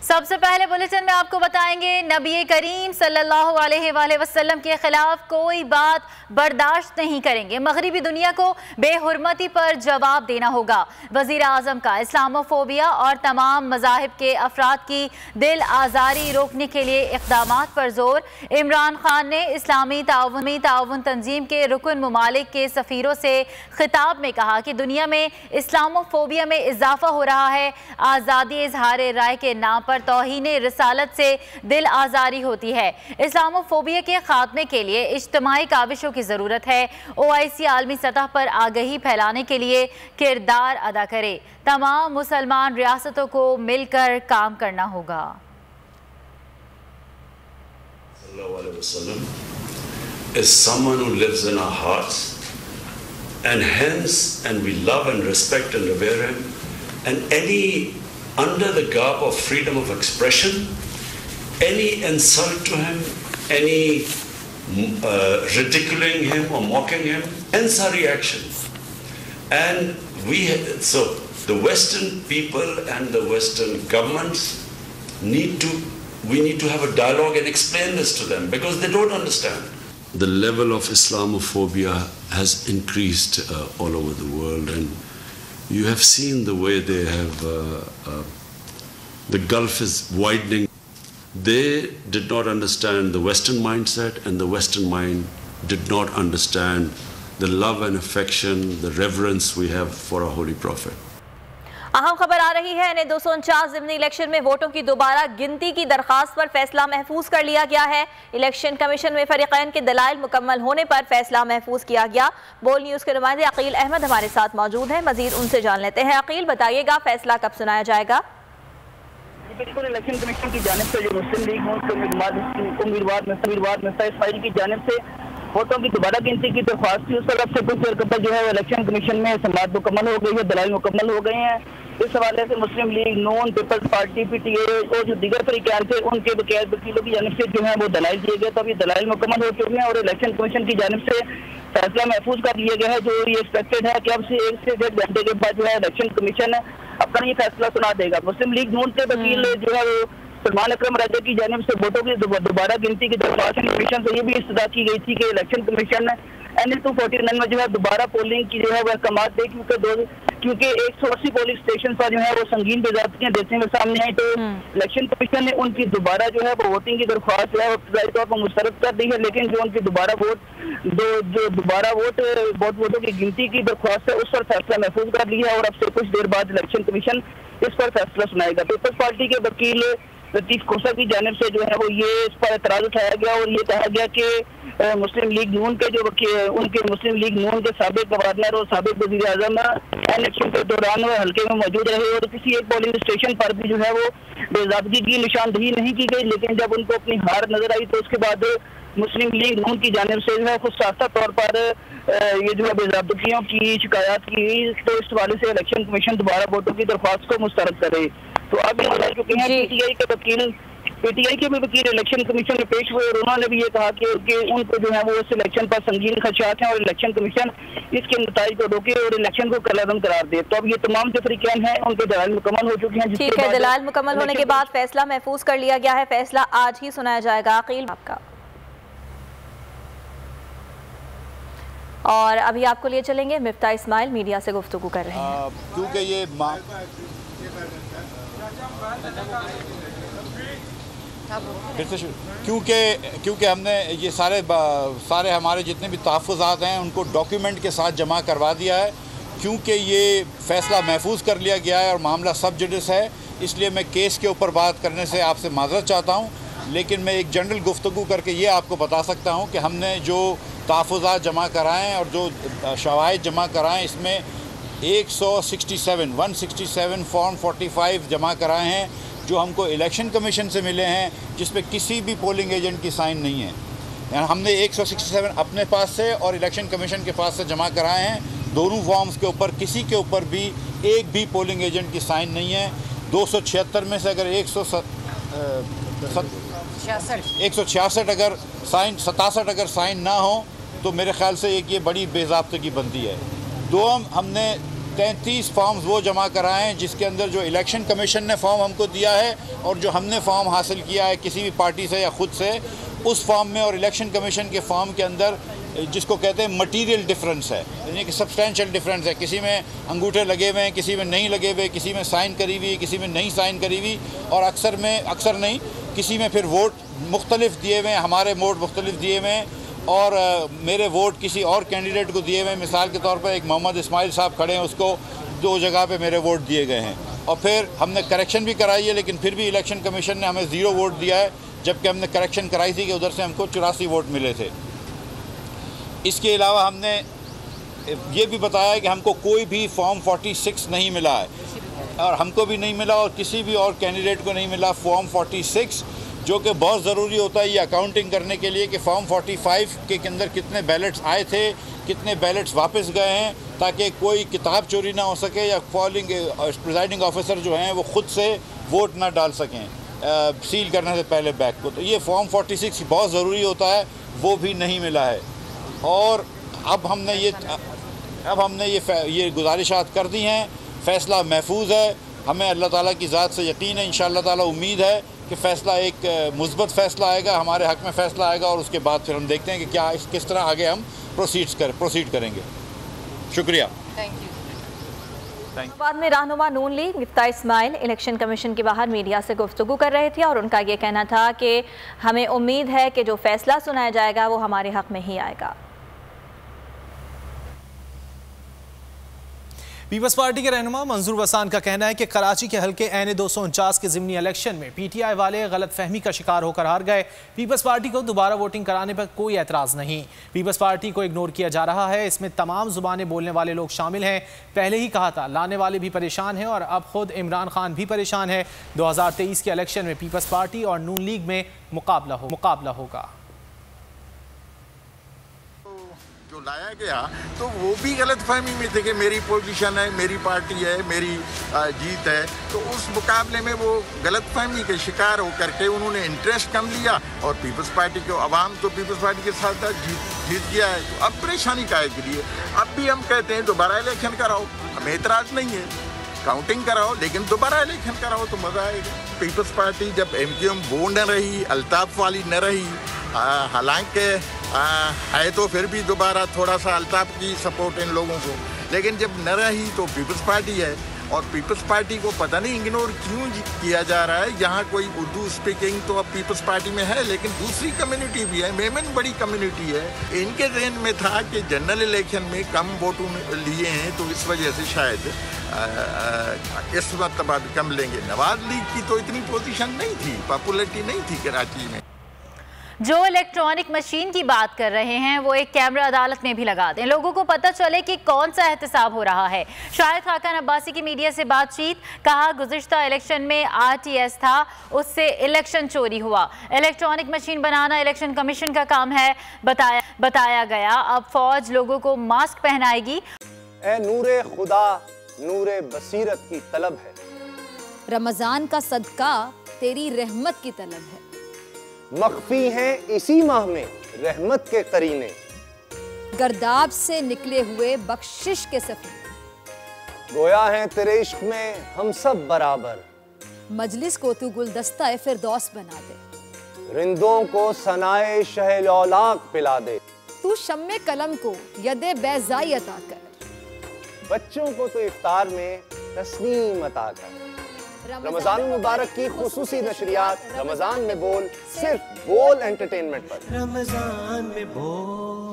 सबसे पहले बुलेटिन में आपको बताएंगे नबी करीम सल्लल्लाहु अलैहि वसल्लम के खिलाफ कोई बात बर्दाश्त नहीं करेंगे। मगरिबी दुनिया को बेहुरमती पर जवाब देना होगा। वजीर आजम का इस्लामोफोबिया और तमाम मजाहिब के अफराद की दिल आज़ारी रोकने के लिए इक़दामात पर जोर। इमरान खान ने इस्लामी ताउन तंजीम के रुकन ममालिक के सफ़ीरों से खिताब में कहा कि दुनिया में इस्लामोफोबिया में इजाफा हो रहा है। आज़ादी इजहार राय के नाम पर तौहीने रिसालत से दिल आज़ारी होती है। इस्लामोफोबिया के खात्मे के लिए इज्तिमाई काविशों की ज़रूरत है। OIC आलमी सतह पर आगही फैलाने के लिए किरदार अदा करे। तमाम मुसलमान रियासतों को मिलकर काम करना होगा। Is someone who lives in our hearts, and hence, and we love and respect and revere him, and any under the garb of freedom of expression, any insult to him, any ridiculing him or mocking him, ends our reaction. And so the Western people and the Western governments we need to have a dialogue and explain this to them because they don't understand. The level of Islamophobia has increased all over the world, and you have seen the way they have, the gulf is widening. They did not understand the Western mindset, and the Western mind did not understand the love and affection, the reverence we have for our Holy Prophet. अहम खबर आ रही है। 249 ज़िमनी election में वोटों की दोबारा गिनती की दरखास्त पर फैसला महफूज कर लिया गया है। इलेक्शन कमीशन में फरीकैन के दलाइल मुकम्मल होने पर फैसला महफूज किया गया। बोल न्यूज़ के नुमाइंदे अकील अहमद हमारे साथ मौजूद हैं। मजीद उनसे जान लेते हैं। अकील, बताइएगा फैसला कब सुनाया जाएगा? बिल्कुल, इलेक्शन कमीशन की जानिब से जो मुस्लिम लीग उम्मीदवार मिर्ज़ा इस्माइल की जानिब से वोटों की दोबारा गिनती की दरख्वास्त थी, उस तरफ से कुछ देर कबल जो है वो इलेक्शन कमीशन में समाअत मुकम्मल हो गई है, दलाइल मुकम्मल हो गए हैं। इस हवाले से मुस्लिम लीग नून, पीपल्स पार्टी, PTA और जो दीगर फरीक़ान थे उनके वकीलों की जानिब से जो है वो दलाइल दिए गए। तो अभी दलाइल मुकम्मल हो चुके हैं और इलेक्शन कमीशन की जानिब से फैसला महफूज कर लिया गया है। जो ये एक्सपेक्टेड है कि अब से 1 से 1.5 घंटे के बाद जो है इलेक्शन कमीशन अपना ये फैसला सुना देगा। मुस्लिम लीग नून के वकील जो है वो सलमान अकरम राजा की जानिब से वोटों की दोबारा गिनती की दरख्वास्त कमीशन से ये भी इस्तदा की गई थी कि इलेक्शन कमीशन NL 249 में जो है दोबारा पोलिंग की जो है वो अहकाम दे, क्योंकि 180 पोलिंग स्टेशन पर जो है वो संगीन बेज़ाब्तियां देखने में सामने आई। तो इलेक्शन कमीशन ने उनकी दोबारा जो है वो वोटिंग की दरख्वास्त जो है इब्तदाई तौर पर मुस्तरद कर दी है, लेकिन जो उनकी दोबारा वोटों की गिनती की दरख्वास्त है उस पर फैसला महफूज कर लिया है और अब से कुछ देर बाद इलेक्शन कमीशन इस पर फैसला सुनाएगा। पीपल्स पार्टी के वकील लतीफ खोसा की जानिब से जो है वो ये इस पर एतराज़ उठाया गया और ये कहा गया कि मुस्लिम लीग नून के जो उनके मुस्लिम लीग नून के साबिक गवर्नर और साबिक वज़ीर आज़म इलेक्शन के दौरान वो हल्के में मौजूद रहे और किसी एक पोलिंग स्टेशन पर भी जो है वो बेज़ाब्तगी की निशानदही नहीं की गई, लेकिन जब उनको अपनी हार नजर आई तो उसके बाद मुस्लिम लीग नून की जानिब से जो है खुद साख्ता तौर पर ये जो है बेज़ाब्तियों की शिकायत की गई। तो इस हवाले से इलेक्शन कमीशन दोबारा वोटों की दरख्वास्त को मुस्तरद करे। तो अब ये बता चुके हैं PTI के भी वकील इलेक्शन कमीशन में पेश हुए और उन्होंने भी ये कहा कि उनको जो है वो इस इलेक्शन पर संगीन खदशात हैं और इलेक्शन कमीशन इसके नताइज को रोके और इलेक्शन को कलअदम करार दे। तो अब ये तमाम जो फरीक़ान हैं उनके दलाइल मुकम्मल हो चुके हैं। ठीक है, दलाइल मुकम्मल होने के बाद फैसला महफूज कर लिया गया है। फैसला आज ही सुनाया जाएगा। अकील आपका, और अभी आपको लिए चलेंगे मिफ्ता इस्माइल मीडिया से गुफ्तगू कर रहे हैं। क्योंकि ये क्योंकि हमने ये सारे हमारे जितने भी तहफ़्फ़ुज़ात हैं उनको डॉक्यूमेंट के साथ जमा करवा दिया है। क्योंकि ये फ़ैसला महफूज कर लिया गया है और मामला सब जुडिस है, इसलिए मैं केस के ऊपर बात करने से आपसे माज़रत चाहता हूँ, लेकिन मैं एक जनरल गुफ्तगू करके ये आपको बता सकता हूँ कि हमने जो तहफ़्फ़ुज़ात जमा कराएँ और जो शवाहिद जमा कराएँ इसमें 167 फॉर्म 45 जमा कराए हैं जो हमको इलेक्शन कमीशन से मिले हैं, जिसमें किसी भी पोलिंग एजेंट की साइन नहीं है। यानी हमने 167 अपने पास से और इलेक्शन कमीशन के पास से जमा कराए हैं। दोनों फॉर्म्स के ऊपर किसी के ऊपर भी एक भी पोलिंग एजेंट की साइन नहीं है। 276 में से अगर 166 अगर साइन 67 अगर साइन ना हो तो मेरे ख्याल से एक ये बड़ी बेज़ाब्तगी बनती है। दो हमने 33 फॉर्म्स वो जमा कराएं जिसके अंदर जो इलेक्शन कमीशन ने फॉर्म हमको दिया है और जो हमने फॉर्म हासिल किया है किसी भी पार्टी से या ख़ुद से, उस फॉर्म में और इलेक्शन कमीशन के फॉर्म के अंदर जिसको कहते हैं मटीरियल डिफरेंस है, यानी कि सब्सटेंशियल डिफरेंस है। किसी में अंगूठे लगे हुए हैं, किसी में नहीं लगे हुए, किसी में साइन करी हुई, किसी में नहीं साइन करी हुई, और अक्सर नहीं, किसी में फिर वोट मुख्तलिफ दिए हुए हैं, हमारे वोट मुख्तलिफ दिए हुए हैं और मेरे वोट किसी और कैंडिडेट को दिए हुए हैं। मिसाल के तौर पर एक मोहम्मद इस्माइल साहब खड़े हैं, उसको 2 जगह पे मेरे वोट दिए गए हैं। और फिर हमने करेक्शन भी कराई है, लेकिन फिर भी इलेक्शन कमीशन ने हमें 0 वोट दिया है, जबकि हमने करेक्शन कराई थी कि उधर से हमको 84 वोट मिले थे। इसके अलावा हमने ये भी बताया कि हमको कोई भी फॉर्म 46 नहीं मिला है, और हमको भी नहीं मिला और किसी भी और कैंडिडेट को नहीं मिला फॉर्म 46, जो कि बहुत ज़रूरी होता है ये अकाउंटिंग करने के लिए कि फॉर्म 45 के अंदर कितने बैलेट्स आए थे, कितने बैलेट्स वापस गए हैं, ताकि कोई किताब चोरी ना हो सके या प्रिजाइडिंग ऑफिसर जो हैं वो ख़ुद से वोट ना डाल सकें सील करने से पहले बैग को। तो ये फॉर्म 46 बहुत ज़रूरी होता है, वो भी नहीं मिला है। और अब हमने ये गुजारिशात कर दी हैं। फ़ैसला महफूज है, हमें अल्लाह ताला की ज़ात से यकीन है, इंशाअल्लाह ताला उम्मीद है कि फ़ैसला एक मुस्बत फ़ैसला आएगा, हमारे हक़ में फ़ैसला आएगा, और उसके बाद फिर हम देखते हैं कि क्या किस तरह आगे हम प्रोसीड करेंगे। शुक्रिया। Thank you. बाद में रहनुमा Noon League Miftah Ismail election commission के बाहर मीडिया से गुफ्तगू कर रहे थे और उनका ये कहना था कि हमें उम्मीद है कि जो फैसला सुनाया जाएगा वो हमारे हक़ में ही आएगा। पीपल्स पार्टी के रहनुमा मंजूर वसान का कहना है कि कराची के हल्के एन 249 के ज़िमनी इलेक्शन में PTI वाले गलत फहमी का शिकार होकर हार गए। पीपल्स पार्टी को दोबारा वोटिंग कराने पर कोई एतराज़ नहीं। पीपल्स पार्टी को इग्नोर किया जा रहा है, इसमें तमाम जुबानें बोलने वाले लोग शामिल हैं। पहले ही कहा था लाने वाले भी परेशान हैं और अब खुद इमरान खान भी परेशान है। 2023 के इलेक्शन में पीपल्स पार्टी और नून लीग में मुकाबला होगा। जो लाया गया तो वो भी गलत फहमी में थे कि मेरी पोजीशन है, मेरी पार्टी है, मेरी जीत है, तो उस मुकाबले में वो गलत फहमी के शिकार होकर के उन्होंने इंटरेस्ट कम लिया और पीपल्स पार्टी को अवाम तो पीपल्स पार्टी के साथ जीत गया है। तो अब परेशानी काहे के लिए? अब भी हम कहते हैं दोबारा इलेक्शन कराओ, हमें एतराज़ नहीं है, काउंटिंग कराओ, लेकिन दोबारा इलेक्शन कराओ तो मज़ा आएगा। पीपल्स पार्टी जब MQM वो न रही, अल्ताफ़ वाली न रही, हालांकि है तो फिर भी दोबारा थोड़ा सा अल्ताफ़ की सपोर्ट इन लोगों को, लेकिन जब न रही तो पीपल्स पार्टी है। और पीपल्स पार्टी को पता नहीं इग्नोर क्यों किया जा रहा है। यहाँ कोई उर्दू स्पीकिंग तो अब पीपल्स पार्टी में है, लेकिन दूसरी कम्युनिटी भी है, मेमन बड़ी कम्युनिटी है। इनके ज़हन में था कि जनरल इलेक्शन में कम वोट लिए हैं तो इस वजह से शायद इस वक्त भी कम लेंगे। नवाज लीग की तो इतनी पोजीशन नहीं थी, पॉपुलरिटी नहीं थी कराची में। जो इलेक्ट्रॉनिक मशीन की बात कर रहे हैं वो एक कैमरा अदालत में भी लगा दें, लोगों को पता चले कि कौन सा एहतसाब हो रहा है। शाहिद खाकान अब्बासी की मीडिया से बातचीत, कहा गुज़िश्ता इलेक्शन में RTS था, उससे इलेक्शन चोरी हुआ। इलेक्ट्रॉनिक मशीन बनाना इलेक्शन कमीशन का काम है, बताया गया। अब फौज लोगों को मास्क पहनाएगी। ए नूरे खुदा नूरे बसीरत की तलब है, रमजान का सदका तेरी रहमत की तलब है। मख्फी हैं इसी माह में रहमत के करीने, गर्दाब से निकले हुए बख्शिश के सफीने, गोया है तेरे इश्क में हम सब बराबर, मजलिस को तू गुलदस्ता फिरदौस बना दे, रिंदों को सनाए शह लौलाक पिला दे, तू शम्मे कलम को यदे बैज़ाई अता कर, बच्चों को तो इफ्तार में तस्नीम अता कर। रमजान मुबारक की खुसूसी नशरियात रमजान में बोल, सिर्फ बोल एंटरटेनमेंट पर। रमजान में बोल।